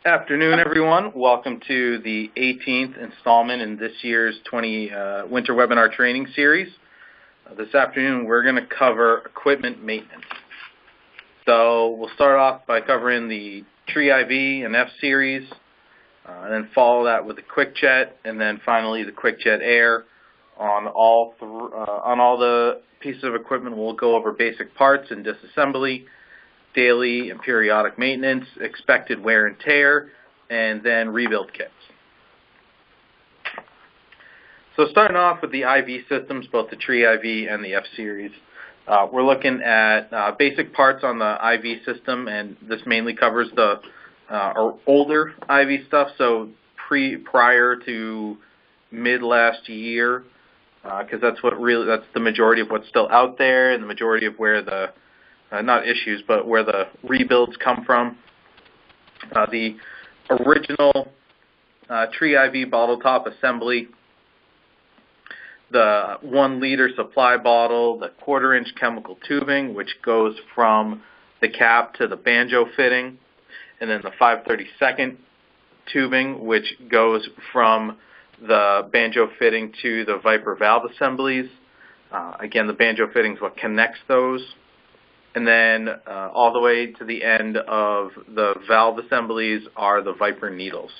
Afternoon, everyone. Welcome to the 18th installment in this year's winter webinar training series. This afternoon, we're going to cover equipment maintenance. So we'll start off by covering the Tree IV and F series, and then follow that with the QuickJet, and then finally the QuickJet Air. On all the pieces of equipment, we'll go over basic parts and disassembly, daily and periodic maintenance, expected wear and tear, and then rebuild kits. So starting off with the IV systems, both the Tree IV and the F series, we're looking at basic parts on the IV system, and this mainly covers the older IV stuff, so prior to mid last year, because that's the majority of what's still out there, and the majority of where the not issues, but where the rebuilds come from. The original Tree IV bottle top assembly, the 1 liter supply bottle, the 1/4 inch chemical tubing, which goes from the cap to the banjo fitting, and then the 5/32 tubing, which goes from the banjo fitting to the Viper valve assemblies. Again, the banjo fitting is what connects those. And then all the way to the end of the valve assemblies are the Viper needles.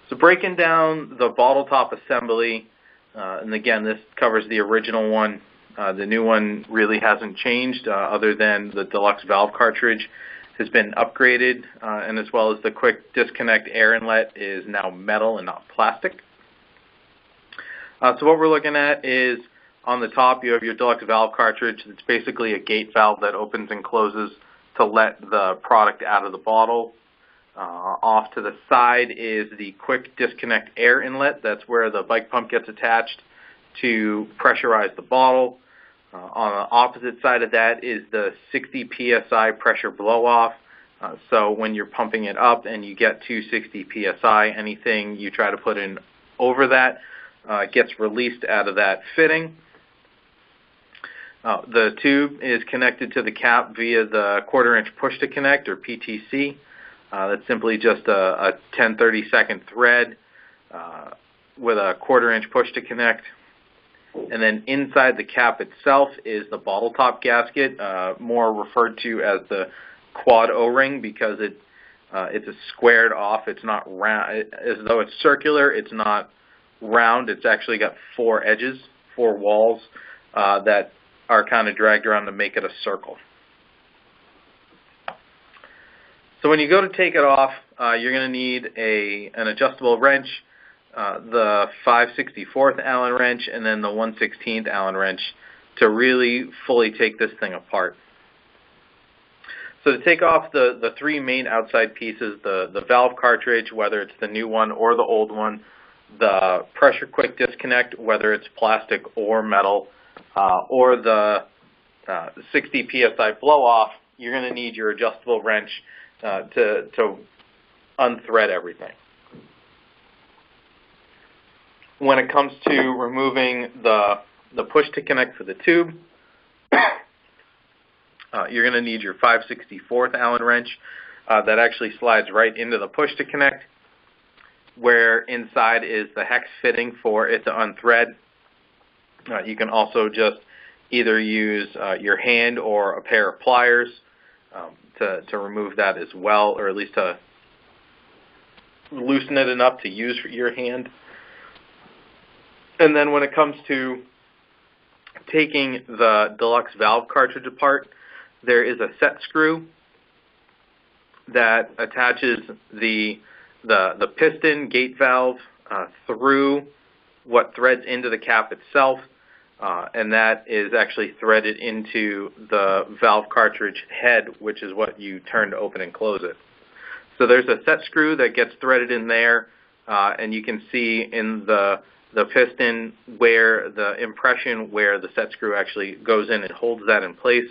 So breaking down the bottle top assembly, and again, this covers the original one. The new one really hasn't changed, other than the deluxe valve cartridge has been upgraded, and as well as the quick disconnect air inlet is now metal and not plastic. So what we're looking at is, on the top, you have your deluxe valve cartridge. It's basically a gate valve that opens and closes to let the product out of the bottle. Off to the side is the quick disconnect air inlet. That's where the bike pump gets attached to pressurize the bottle. On the opposite side of that is the 60 psi pressure blow-off. So when you're pumping it up and you get to 60 psi, anything you try to put in over that gets released out of that fitting. The tube is connected to the cap via the 1/4 inch push to connect, or PTC. That's simply just a 10/32 thread with a 1/4 inch push to connect. And then inside the cap itself is the bottle top gasket, more referred to as the quad O-ring, because it's a squared off. It's not round. As though it's circular, it's not round. It's actually got 4 edges, 4 walls that are kind of dragged around to make it a circle. So when you go to take it off, you're going to need an adjustable wrench, the 5/64 Allen wrench, and then the 1/16 Allen wrench to really fully take this thing apart. So to take off the 3 main outside pieces, the valve cartridge, whether it's the new one or the old one, the pressure quick disconnect, whether it's plastic or metal, or the 60 psi blow-off, you're going to need your adjustable wrench to unthread everything. When it comes to removing the push to connect for the tube, you're going to need your 5/64 Allen wrench that actually slides right into the push to connect, where inside is the hex fitting for it to unthread. You can also just either use your hand or a pair of pliers to remove that as well, or at least to loosen it enough to use your hand. And then when it comes to taking the deluxe valve cartridge apart, there is a set screw that attaches the piston gate valve through what threads into the cap itself, and that is actually threaded into the valve cartridge head, which is what you turn to open and close it. So there's a set screw that gets threaded in there, and you can see in the piston where the impression where the set screw actually goes in and holds that in place.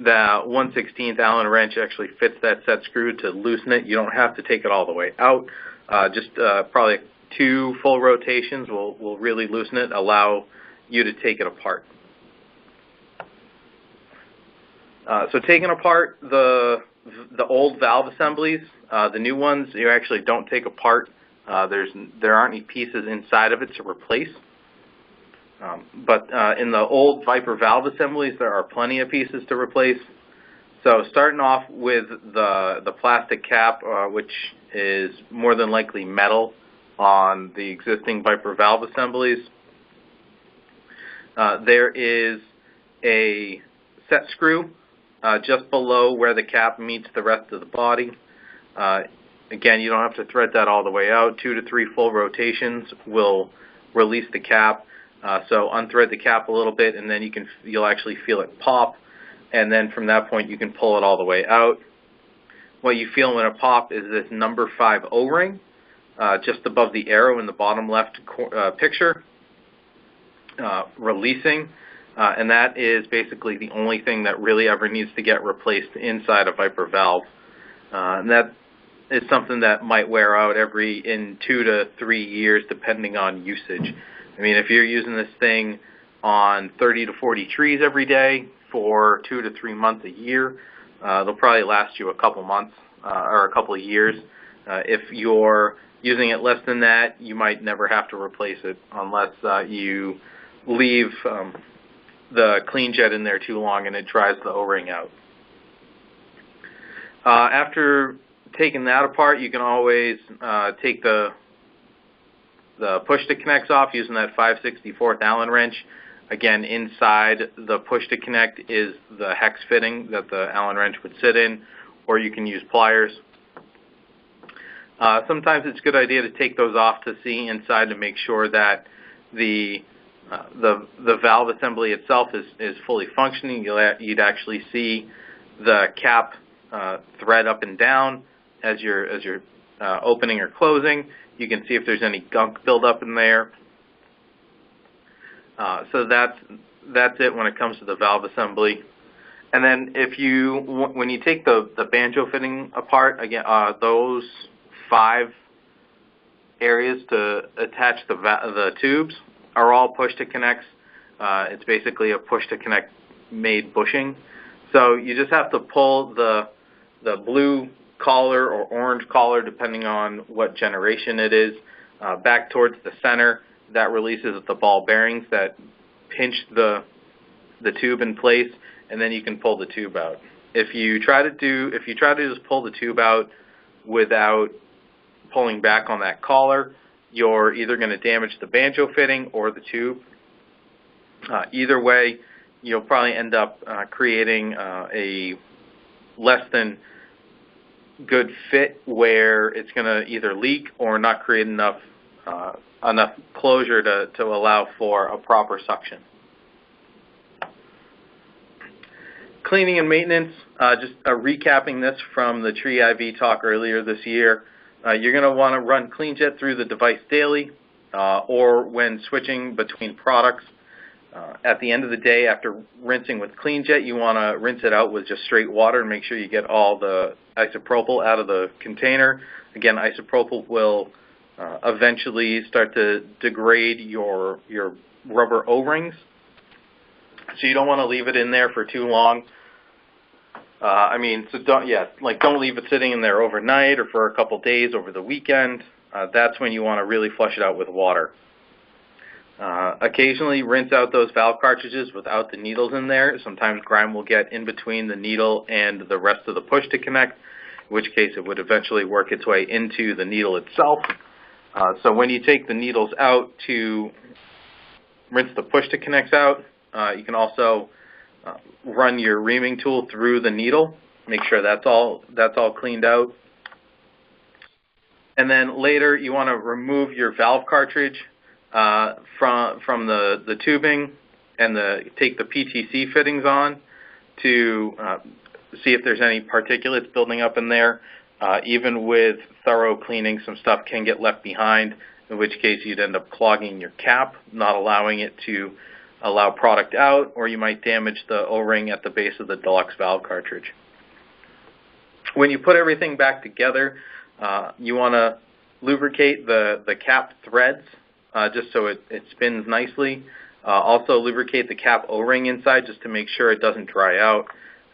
The 1/16 Allen wrench actually fits that set screw to loosen it. You don't have to take it all the way out. Just probably 2 full rotations will really loosen it, allow you to take it apart. So taking apart the old valve assemblies, the new ones you actually don't take apart. There aren't any pieces inside of it to replace. But in the old Viper valve assemblies, there are plenty of pieces to replace. So starting off with the plastic cap, which is more than likely metal on the existing Viper valve assemblies, there is a set screw just below where the cap meets the rest of the body. Again, you don't have to thread that all the way out. 2 to 3 full rotations will release the cap. So unthread the cap a little bit, and then you'll actually feel it pop. And then from that point, you can pull it all the way out. What you feel when it pops is this number 5 O-ring just above the arrow in the bottom left picture, releasing. And that is basically the only thing that really ever needs to get replaced inside a Viper valve. And that is something that might wear out in 2 to 3 years, depending on usage. I mean, if you're using this thing on 30 to 40 trees every day for 2 to 3 months a year, they'll probably last you a couple months or a couple of years. If you're using it less than that, you might never have to replace it unless you leave the clean jet in there too long and it dries the O-ring out. After taking that apart, you can always take the push-to-connects off using that 5/64 Allen wrench. Again, inside the push-to-connect is the hex fitting that the Allen wrench would sit in, or you can use pliers. Sometimes it's a good idea to take those off to see inside to make sure that the valve assembly itself is fully functioning. You'd actually see the cap thread up and down as you're opening or closing. You can see if there's any gunk buildup in there. So that's it when it comes to the valve assembly. And then when you take the banjo fitting apart, again, those 5 areas to attach the tubes are all push-to-connects. It's basically a push-to-connect made bushing. So you just have to pull the blue collar or orange collar, depending on what generation it is, back towards the center. That releases the ball bearings that pinch the tube in place, and then you can pull the tube out. If you try to just pull the tube out without pulling back on that collar, you're either going to damage the banjo fitting or the tube. Either way, you'll probably end up creating a less than good fit where it's going to either leak or not create enough closure to allow for a proper suction. Cleaning and maintenance, just recapping this from the Tree IV talk earlier this year. You're going to want to run CleanJet through the device daily or when switching between products. At the end of the day, after rinsing with CleanJet, you want to rinse it out with just straight water and make sure you get all the isopropyl out of the container. Again, isopropyl will eventually start to degrade your rubber O-rings, so you don't want to leave it in there for too long. Don't leave it sitting in there overnight or for a couple days over the weekend. That's when you want to really flush it out with water. Occasionally rinse out those valve cartridges without the needles in there. Sometimes grime will get in between the needle and the rest of the push-to-connect, in which case it would eventually work its way into the needle itself. So when you take the needles out to rinse the push-to-connects out, you can also run your reaming tool through the needle, make sure that's all cleaned out. And then later you want to remove your valve cartridge from the tubing and take the PTC fittings on to see if there's any particulates building up in there. Even with thorough cleaning, some stuff can get left behind, in which case you'd end up clogging your cap, not allowing it to allow product out, or you might damage the O-ring at the base of the deluxe valve cartridge. When you put everything back together, you want to lubricate the cap threads just so it spins nicely. Also lubricate the cap O-ring inside just to make sure it doesn't dry out,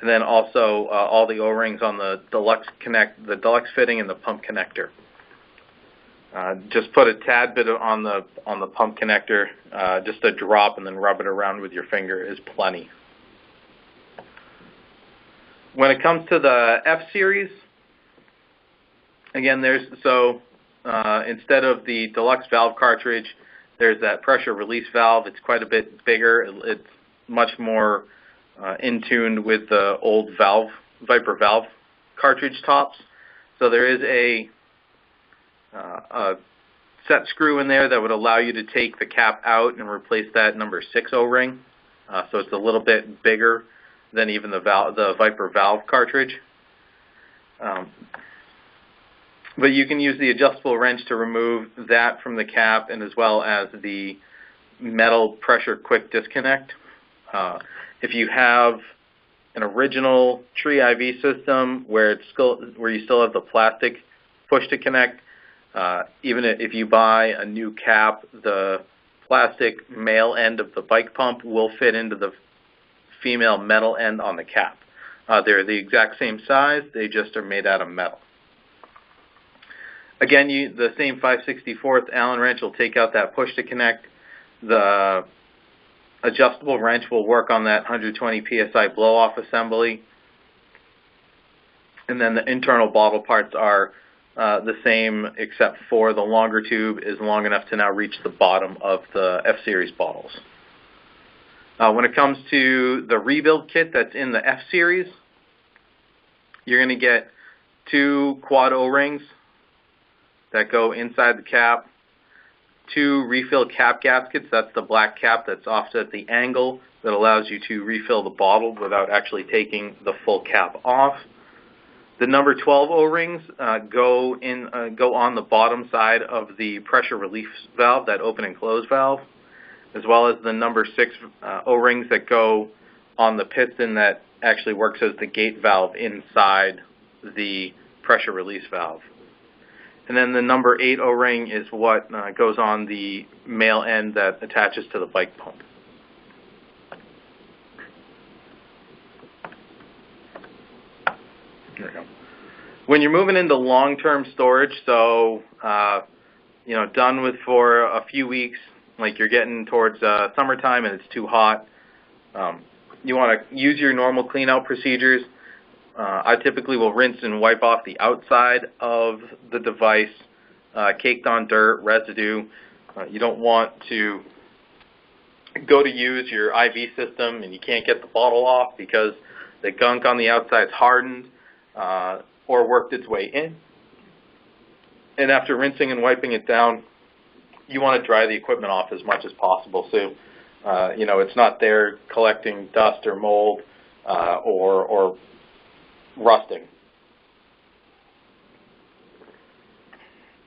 and then also all the O-rings on the deluxe fitting and the pump connector. Just put a tad bit on the pump connector, just a drop, and then rub it around with your finger is plenty. When it comes to the F-Series, again, instead of the deluxe valve cartridge, there's that pressure release valve. It's quite a bit bigger. It's much more in tune with the old Viper valve cartridge tops. So there is a set screw in there that would allow you to take the cap out and replace that number 6 O-ring. So it's a little bit bigger than even the Viper valve cartridge. But you can use the adjustable wrench to remove that from the cap, and as well as the metal pressure quick disconnect. If you have an original tree IV system where you still have the plastic push to connect, even if you buy a new cap, the plastic male end of the bike pump will fit into the female metal end on the cap. They're the exact same size, they just are made out of metal. Again, the same 5/64 Allen wrench will take out that push to connect. The adjustable wrench will work on that 120 psi blow-off assembly. And then the internal bottle parts are the same, except for the longer tube is long enough to now reach the bottom of the F-Series bottles. When it comes to the rebuild kit that's in the F-Series, you're going to get 2 quad O-rings that go inside the cap, 2 refill cap gaskets. That's the black cap that's offset at the angle that allows you to refill the bottle without actually taking the full cap off. The number 12 O-rings go on the bottom side of the pressure relief valve, that open and close valve, as well as the number 6 O-rings that go on the piston that actually works as the gate valve inside the pressure release valve. And then the number 8 O-ring is what goes on the male end that attaches to the bike pump. There we go. When you're moving into long-term storage, so done with for a few weeks, like you're getting towards summertime and it's too hot, you want to use your normal clean-out procedures. I typically will rinse and wipe off the outside of the device, caked on dirt, residue. You don't want to go to use your IV system and you can't get the bottle off because the gunk on the outside is hardened or worked its way in. And after rinsing and wiping it down, you want to dry the equipment off as much as possible so it's not there collecting dust or mold or rusting.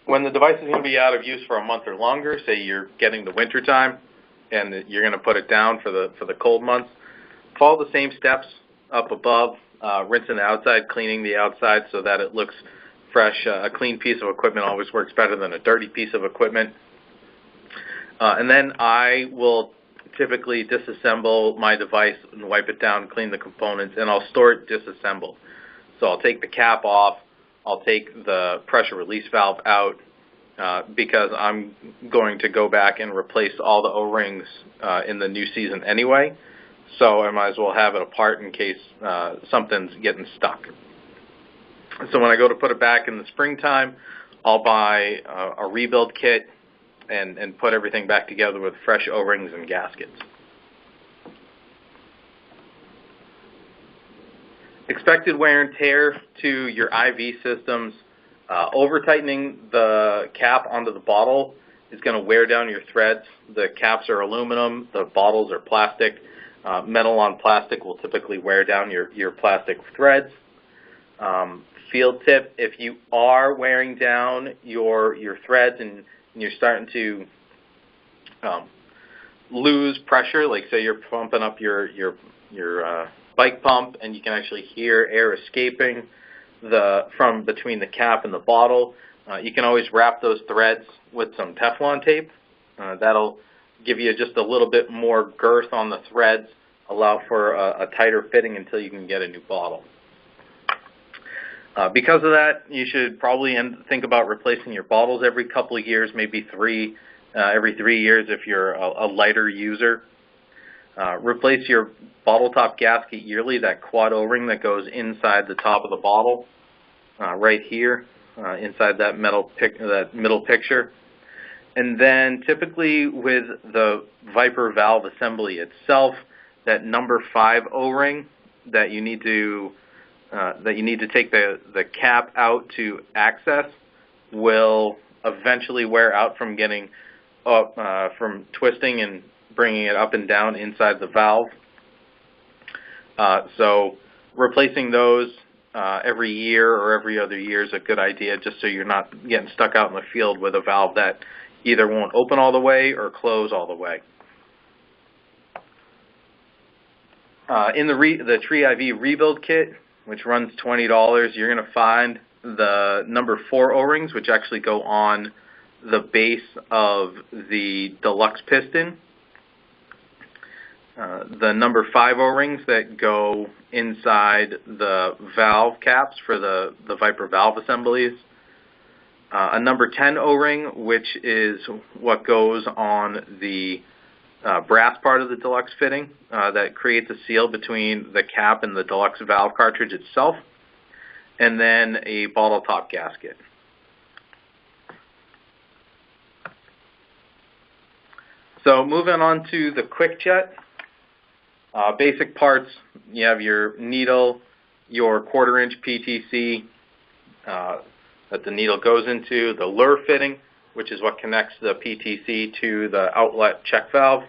When the device is going to be out of use for a month or longer, say you're getting the winter time and you're going to put it down for the cold months, follow the same steps up above, rinsing the outside, cleaning the outside so that it looks fresh. A clean piece of equipment always works better than a dirty piece of equipment. And then I will typically disassemble my device and wipe it down, clean the components, and I'll store it disassembled. So I'll take the cap off, I'll take the pressure release valve out because I'm going to go back and replace all the O-rings in the new season anyway. So I might as well have it apart in case something's getting stuck. So when I go to put it back in the springtime, I'll buy a rebuild kit and put everything back together with fresh O-rings and gaskets. Expected wear and tear to your IV systems. Over-tightening the cap onto the bottle is going to wear down your threads. The caps are aluminum, the bottles are plastic. Metal on plastic will typically wear down your plastic threads. Field tip, if you are wearing down your threads and you're starting to lose pressure, like say you're pumping up your bike pump and you can actually hear air escaping from between the cap and the bottle, you can always wrap those threads with some Teflon tape. That'll give you just a little bit more girth on the threads allow for a tighter fitting until you can get a new bottle. Because of that, you should probably think about replacing your bottles every couple of years, maybe every 3 years if you're a lighter user. Replace your bottle top gasket yearly, that quad O-ring that goes inside the top of the bottle, right here, inside that middle picture. And then typically with the Viper valve assembly itself, that number 5 O-ring that you need to take the cap out to access will eventually wear out from getting up, from twisting and bringing it up and down inside the valve. So replacing those every year or every other year is a good idea, just so you're not getting stuck out in the field with a valve that either won't open all the way or close all the way. In the Tree IV rebuild kit, which runs $20, you're going to find the number 4 O-rings, which actually go on the base of the deluxe piston. The number 5 O-rings that go inside the valve caps for the Viper valve assemblies. A number 10 O-ring, which is what goes on the brass part of the deluxe fitting that creates a seal between the cap and the deluxe valve cartridge itself, and then a bottle top gasket. So moving on to the QuickJet. Basic parts, you have your needle, your 1/4-inch PTC that the needle goes into, the lure fitting, which is what connects the PTC to the outlet check valve.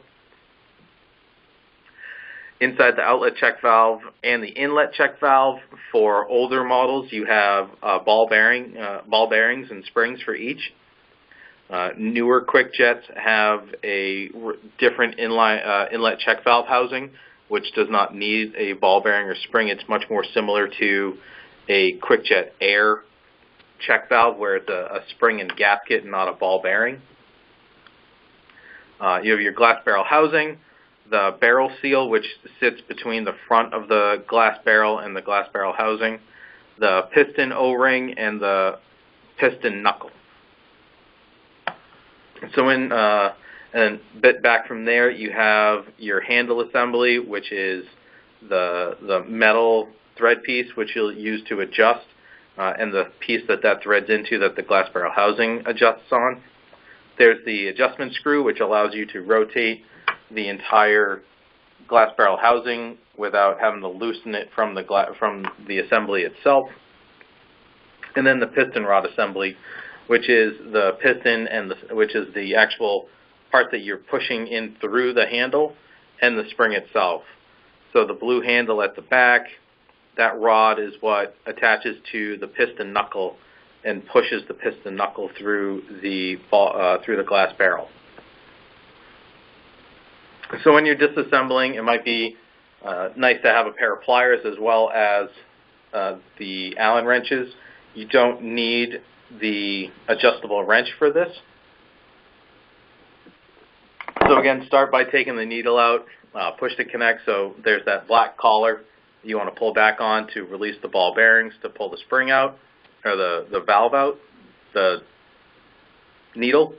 Inside the outlet check valve and the inlet check valve for older models, you have ball bearings and springs for each. Newer QuickJets have a different inlet check valve housing, which does not need a ball bearing or spring. It's much more similar to a QuickJet Air check valve, where it's a spring and gasket and not a ball bearing. You have your glass barrel housing, the barrel seal, which sits between the front of the glass barrel and the glass barrel housing, the piston O-ring, and the piston knuckle. So and a bit back from there, you have your handle assembly, which is the metal thread piece, which you'll use to adjust, and the piece that threads into that the glass barrel housing adjusts on. There's the adjustment screw, which allows you to rotate the entire glass barrel housing without having to loosen it from the assembly itself. And then the piston rod assembly, which is the piston and which is the actual part that you're pushing in through the handle and the spring itself. So the blue handle at the back, that rod is what attaches to the piston knuckle and pushes the piston knuckle through the glass barrel. So when you're disassembling, it might be nice to have a pair of pliers as well as the Allen wrenches. You don't need the adjustable wrench for this. So again, start by taking the needle out, push to connect. So there's that black collar you want to pull back on to release the ball bearings, to pull the spring out, or the valve out, the needle.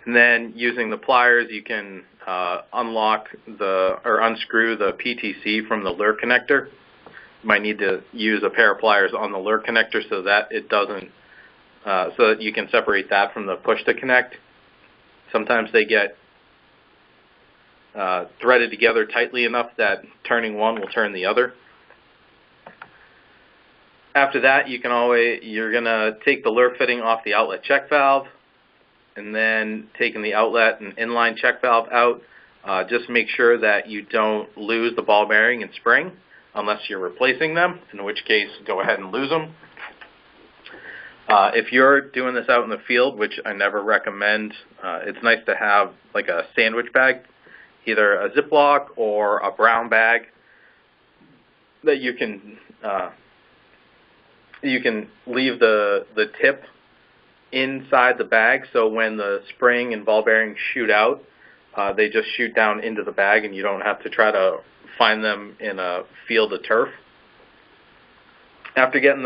And then using the pliers, you can unscrew the PTC from the lure connector. You might need to use a pair of pliers on the lure connector so that it doesn't, so that you can separate that from the push to connect. Sometimes they get threaded together tightly enough that turning one will turn the other. After that, you're gonna take the lure fitting off the outlet check valve, and then taking the outlet and inline check valve out. Just make sure that you don't lose the ball bearing and spring unless you're replacing them, in which case go ahead and lose them. If you're doing this out in the field, which I never recommend, it's nice to have like a sandwich bag, either a Ziploc or a brown bag that you can leave the tip inside the bag, so when the spring and ball bearings shoot out, They just shoot down into the bag, and you don't have to try to find them in a field of turf. After getting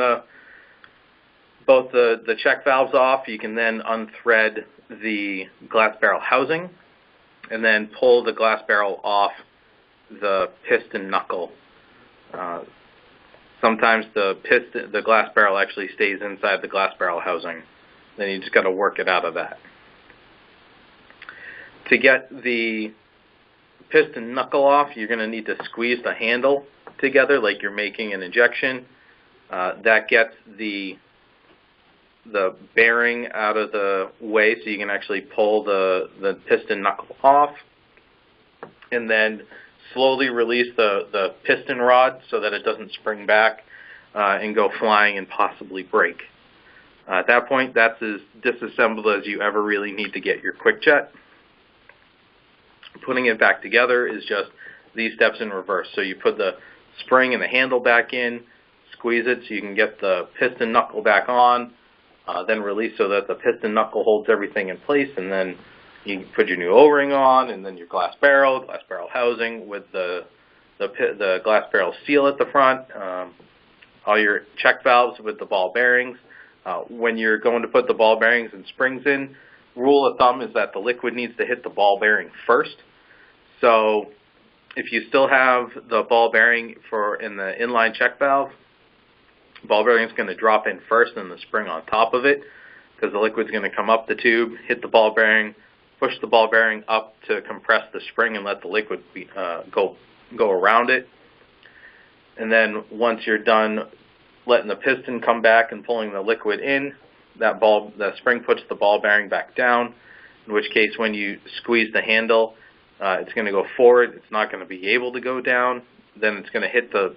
both the check valves off, you can then unthread the glass barrel housing and then pull the glass barrel off the piston knuckle. Sometimes the glass barrel actually stays inside the glass barrel housing. Then you just got to work it out of that. To get the piston knuckle off, you're going to need to squeeze the handle together like you're making an injection. That gets the bearing out of the way, so you can actually pull the piston knuckle off, and then slowly release the piston rod so that it doesn't spring back and go flying and possibly break. At that point, that's as disassembled as you ever really need to get your QuickJet. Putting it back together is just these steps in reverse. So you put the spring and the handle back in, squeeze it so you can get the piston knuckle back on, then release so that the piston knuckle holds everything in place, and then you put your new O-ring on, and then your glass barrel housing with the glass barrel seal at the front, all your check valves with the ball bearings. When you're going to put the ball bearings and springs in, rule of thumb is that the liquid needs to hit the ball bearing first. So if you still have the ball bearing in the inline check valve, ball bearing is going to drop in first and the spring on top of it, because the liquid's going to come up the tube, hit the ball bearing, push the ball bearing up to compress the spring and let the liquid go around it. And then once you're done letting the piston come back and pulling the liquid in, the spring puts the ball bearing back down, in which case when you squeeze the handle, it's going to go forward. It's not going to be able to go down. Then it's going to hit the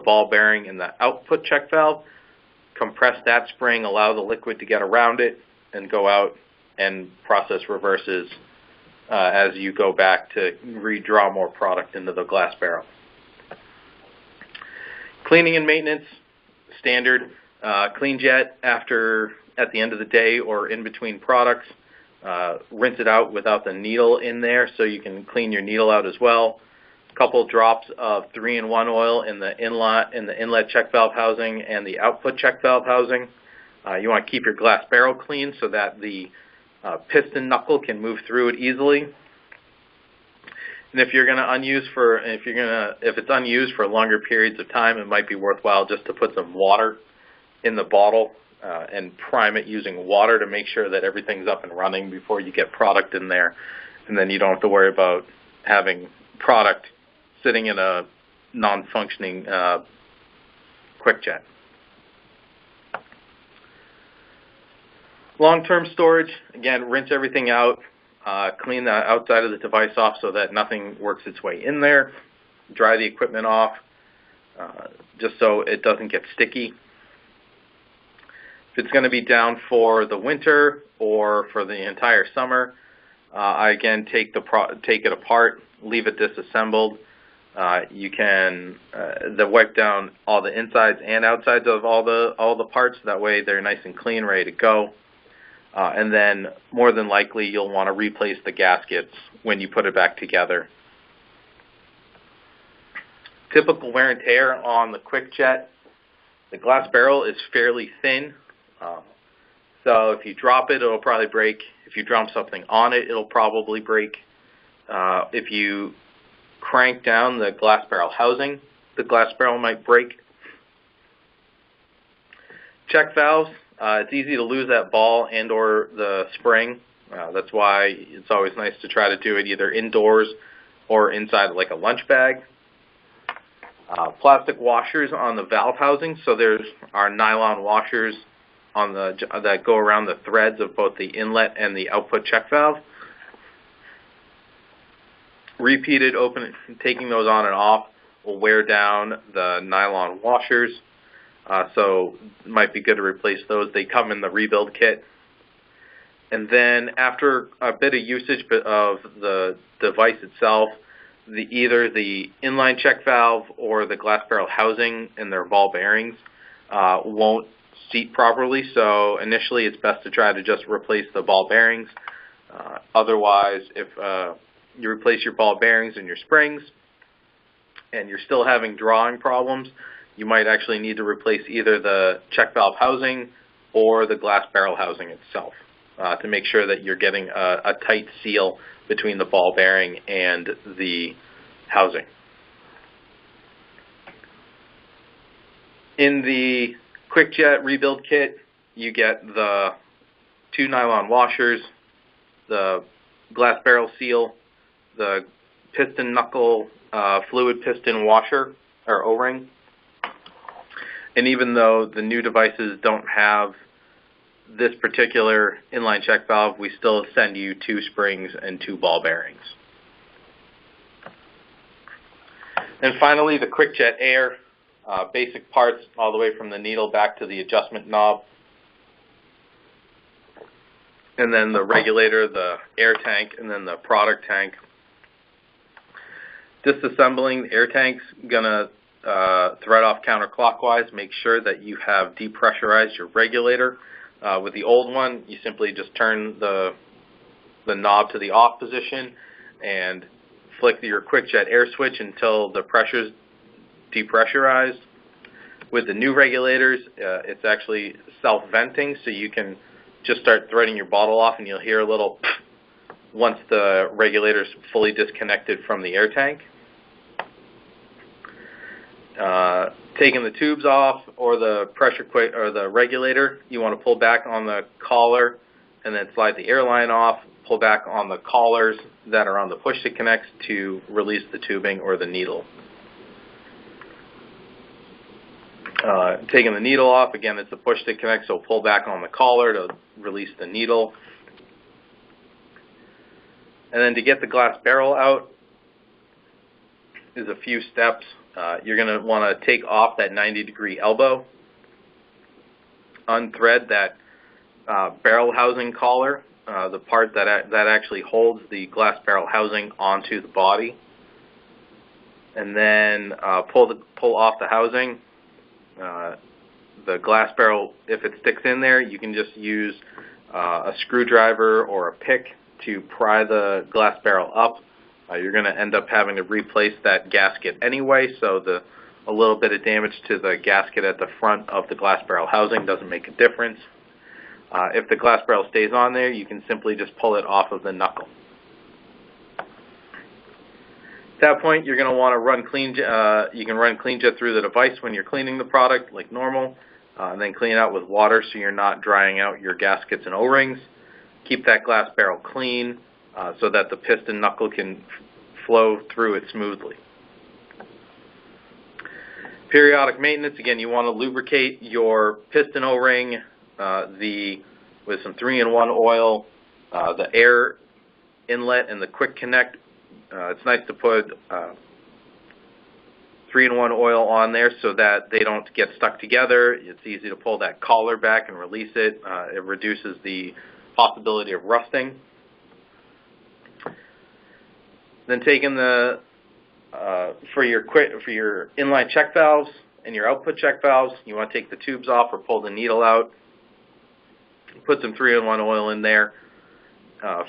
ball bearing in the output check valve, compress that spring, allow the liquid to get around it, and go out, and process reverses as you go back to redraw more product into the glass barrel. Cleaning and maintenance, standard. Clean jet at the end of the day or in between products. Rinse it out without the needle in there so you can clean your needle out as well. A couple drops of 3-in-1 oil in the inlet check valve housing and the output check valve housing. You want to keep your glass barrel clean so that the piston knuckle can move through it easily. And if it's unused for longer periods of time, it might be worthwhile just to put some water in the bottle and prime it using water to make sure that everything's up and running before you get product in there, and then you don't have to worry about having product sitting in a non-functioning QuickJet. Long-term storage, again, rinse everything out, clean the outside of the device off so that nothing works its way in there, dry the equipment off just so it doesn't get sticky. If it's going to be down for the winter or for the entire summer, I again take it apart, leave it disassembled. You can wipe down all the insides and outsides of all the parts. That way they're nice and clean, ready to go. And then more than likely you'll want to replace the gaskets when you put it back together. Typical wear and tear on the QuickJet. The glass barrel is fairly thin. So if you drop it, it'll probably break. If you drop something on it, it'll probably break. If you crank down the glass barrel housing, the glass barrel might break. Check valves, it's easy to lose that ball and or the spring. That's why it's always nice to try to do it either indoors or inside like a lunch bag. Plastic washers on the valve housing, so there's our nylon washers that go around the threads of both the inlet and the output check valve. Repeated taking those on and off will wear down the nylon washers, so it might be good to replace those. They come in the rebuild kit. And then after a bit of usage of the device itself, either the inline check valve or the glass barrel housing and their ball bearings won't seat properly, so initially it's best to try to just replace the ball bearings. Otherwise, if you replace your ball bearings and your springs, and you're still having drawing problems, you might actually need to replace either the check valve housing or the glass barrel housing itself to make sure that you're getting a tight seal between the ball bearing and the housing. In the QuickJet rebuild kit, you get the 2 nylon washers, the glass barrel seal, the piston knuckle fluid piston washer or O-ring. And even though the new devices don't have this particular inline check valve, we still send you 2 springs and 2 ball bearings. And finally, the QuickJet Air, basic parts all the way from the needle back to the adjustment knob. And then the regulator, the air tank, and then the product tank. Disassembling the air tank's gonna thread off counterclockwise. Make sure that you have depressurized your regulator. With the old one, you simply just turn the knob to the off position and flick your QuickJet air switch until the pressure's depressurized. With the new regulators, it's actually self-venting, so you can just start threading your bottle off and you'll hear a little once the regulator's fully disconnected from the air tank. Taking the tubes off or the the regulator, you want to pull back on the collar and then slide the air line off, pull back on the collars that are on the push to connects to release the tubing or the needle. Taking the needle off, again, it's the push to connect, so pull back on the collar to release the needle. And then to get the glass barrel out is a few steps. You're going to want to take off that 90-degree elbow, unthread that barrel housing collar, the part that actually holds the glass barrel housing onto the body, and then pull off the housing. The glass barrel, if it sticks in there, you can just use a screwdriver or a pick to pry the glass barrel up. You're going to end up having to replace that gasket anyway, so a little bit of damage to the gasket at the front of the glass barrel housing doesn't make a difference. If the glass barrel stays on there, you can simply just pull it off of the knuckle. At that point, you're going to want to run you can run CleanJet through the device when you're cleaning the product like normal, and then clean it out with water so you're not drying out your gaskets and O-rings. Keep that glass barrel clean so that the piston knuckle can flow through it smoothly. Periodic maintenance, again, you want to lubricate your piston O-ring with some 3-in-1 oil, the air inlet and the quick connect. It's nice to put 3-in-1 oil on there so that they don't get stuck together. It's easy to pull that collar back and release it. It reduces the possibility of rusting. Then taking the for your inline check valves and your output check valves, you want to take the tubes off or pull the needle out. Put some 3-in-1 oil in there.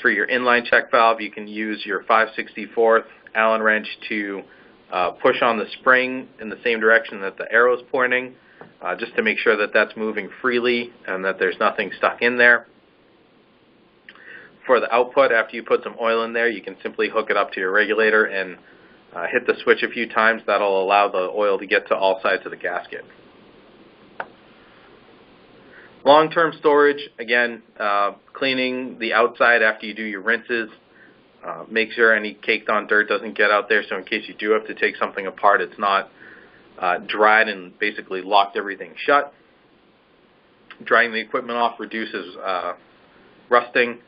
For your inline check valve, you can use your 5/64 Allen wrench to push on the spring in the same direction that the arrow is pointing, just to make sure that that's moving freely and that there's nothing stuck in there. For the output, after you put some oil in there, you can simply hook it up to your regulator and hit the switch a few times. That'll allow the oil to get to all sides of the gasket. Long-term storage, again, cleaning the outside after you do your rinses. Make sure any caked on dirt doesn't get out there, so in case you do have to take something apart, it's not dried and basically locked everything shut. Drying the equipment off reduces rusting.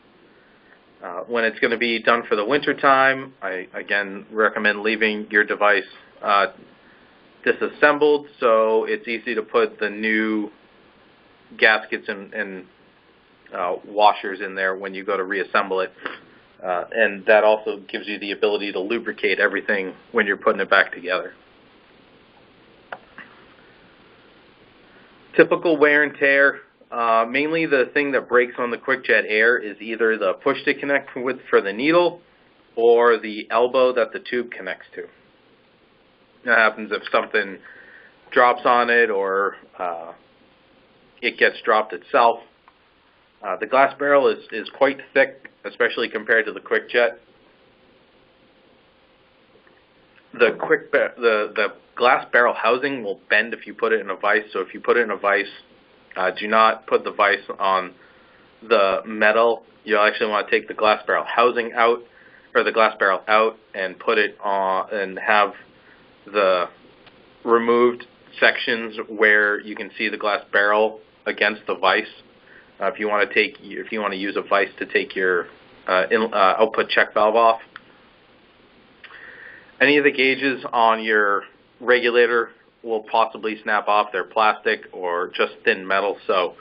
When it's going to be done for the winter time, I again recommend leaving your device disassembled so it's easy to put the new gaskets and washers in there when you go to reassemble it, and that also gives you the ability to lubricate everything when you're putting it back together. Typical wear and tear, mainly the thing that breaks on the QuickJet Air is either the push to connect for the needle or the elbow that the tube connects to. That happens if something drops on it or it gets dropped itself. The glass barrel is quite thick, especially compared to the quick jet. The glass barrel housing will bend if you put it in a vise. So if you put it in a vise, do not put the vise on the metal. You'll actually want to take the glass barrel housing out, or the glass barrel out, and put it on, and have the removed sections where you can see the glass barrel against the vise. If you want to use a vise to take your output check valve off. Any of the gauges on your regulator will possibly snap off. They're plastic or just thin metal, so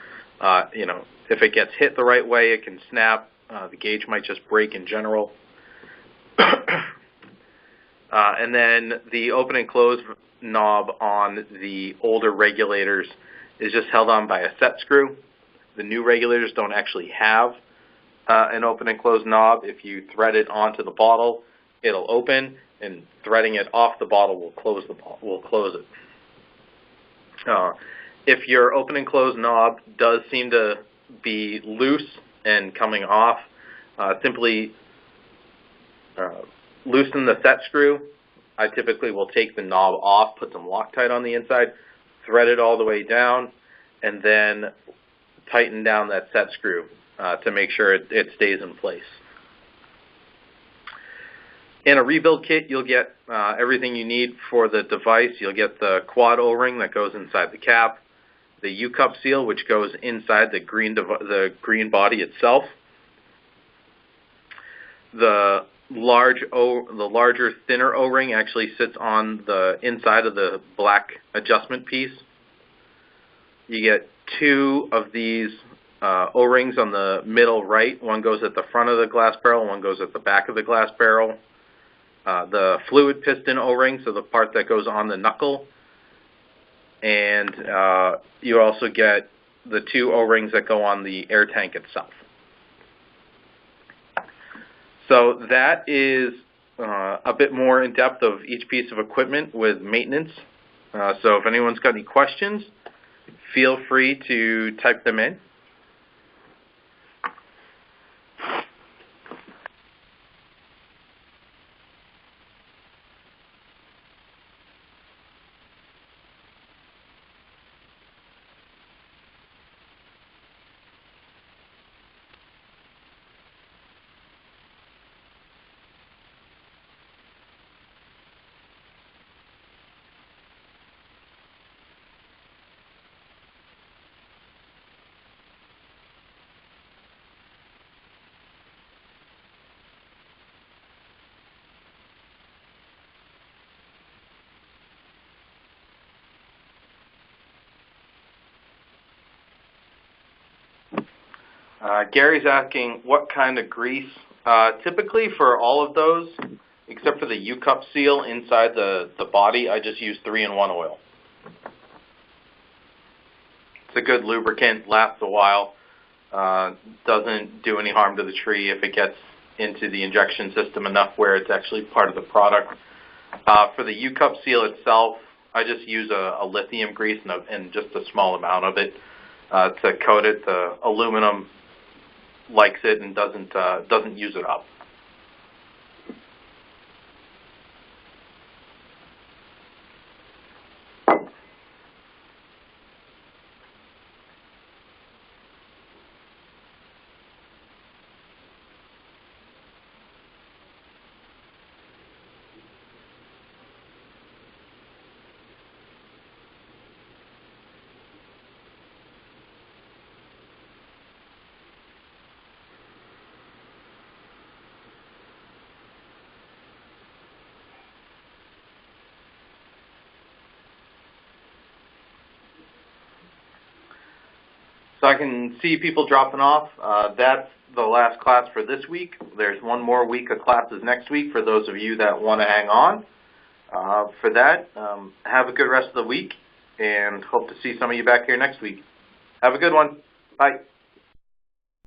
if it gets hit the right way, it can snap. The gauge might just break in general. And then the open and close knob on the older regulators is just held on by a set screw. The new regulators don't actually have an open and close knob. If you thread it onto the bottle, it'll open, and threading it off the bottle will close it. If your open and close knob does seem to be loose and coming off, simply loosen the set screw. I typically will take the knob off, put some Loctite on the inside, thread it all the way down, and then tighten down that set screw to make sure it stays in place. In a rebuild kit, you'll get everything you need for the device. You'll get the quad O-ring that goes inside the cap, the U-cup seal, which goes inside the green body itself. The larger, thinner O-ring actually sits on the inside of the black adjustment piece. You get two of these O-rings on the middle right. One goes at the front of the glass barrel, one goes at the back of the glass barrel. The fluid piston O-ring, so the part that goes on the knuckle. And you also get the two O-rings that go on the air tank itself. So that is a bit more in depth of each piece of equipment with maintenance. So if anyone's got any questions, feel free to type them in. Gary's asking what kind of grease. Typically for all of those, except for the U-cup seal inside the body, I just use 3-in-1 oil. It's a good lubricant, lasts a while, doesn't do any harm to the tree if it gets into the injection system enough where it's actually part of the product. For the U-cup seal itself, I just use a lithium grease and just a small amount of it to coat it. The aluminum likes it and doesn't use it up. So I can see people dropping off. That's the last class for this week. There's one more week of classes next week for those of you that want to hang on. For that, have a good rest of the week, and hope to see some of you back here next week. Have a good one. Bye.